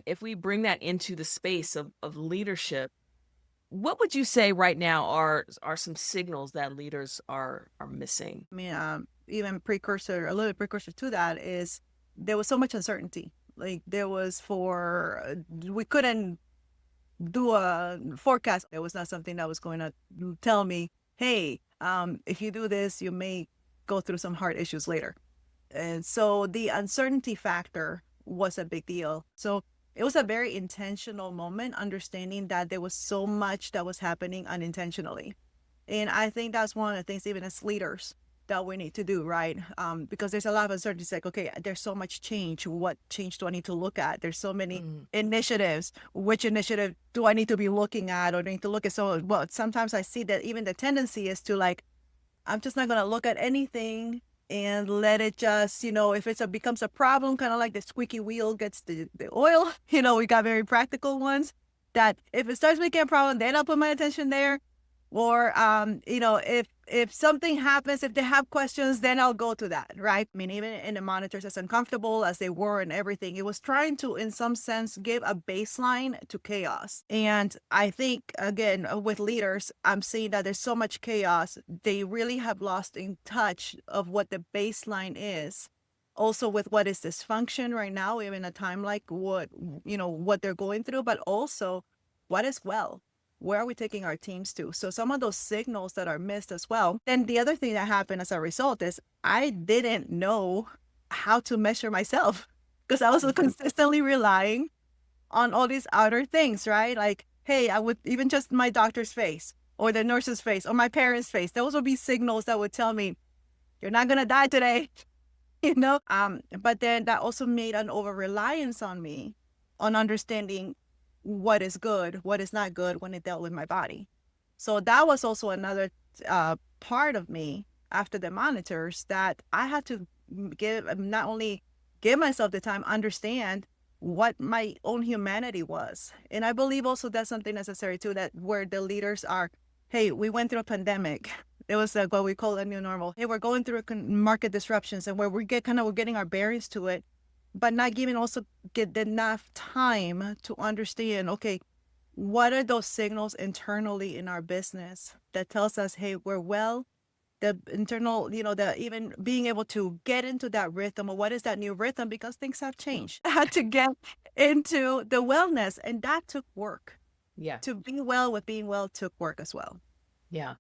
if we bring that into the space of leadership, what would you say right now are some signals that leaders are missing? I mean, even precursor, a little bit precursor to that is there was so much uncertainty. Like there was we couldn't do a forecast. It was not something that was going to tell me, hey, if you do this, you may go through some hard issues later. And so the uncertainty factor was a big deal. So it was a very intentional moment, understanding that there was so much that was happening unintentionally. And I think that's one of the things, even as leaders, that we need to do, right? Because there's a lot of uncertainty. It's like, okay, there's so much change. What change do I need to look at? There's so many Mm, initiatives. Which initiative do I need to be looking at or need to look at? So, well, sometimes I see that even the tendency is to like, I'm just not going to look at anything and let it just, if becomes a problem, kind of like the squeaky wheel gets the oil, we got very practical ones that if it starts making a problem, then I'll put my attention there. Or, if something happens, if they have questions, then I'll go to that, right? I mean, even in the monitors, as uncomfortable as they were and everything, it was trying to, in some sense, give a baseline to chaos. And I think, again, with leaders, I'm seeing that there's so much chaos. They really have lost in touch of what the baseline is. Also, with what is dysfunction right now, even a time like what they're going through, but also what is well, where are we taking our teams to? So some of those signals that are missed as well. Then the other thing that happened as a result is I didn't know how to measure myself because I was mhm. consistently relying on all these outer things, right? Like, hey, I would even just my doctor's face or the nurse's face or my parents' face. Those would be signals that would tell me you're not gonna die today, But then that also made an over reliance on me on understanding what is good, what is not good when it dealt with my body. So that was also another part of me after the monitors that I had to give not only give myself the time understand what my own humanity was. And I believe also that's something necessary too, that where the leaders are, hey, we went through a pandemic. It was what we call a new normal. Hey, we're going through market disruptions and where we're getting our bearings to it, but not giving also get enough time to understand, okay, what are those signals internally in our business that tells us, hey, we're well, the internal, the even being able to get into that rhythm or what is that new rhythm because things have changed. I had to get into the wellness and that took work. Yeah. To be well with being well took work as well. Yeah.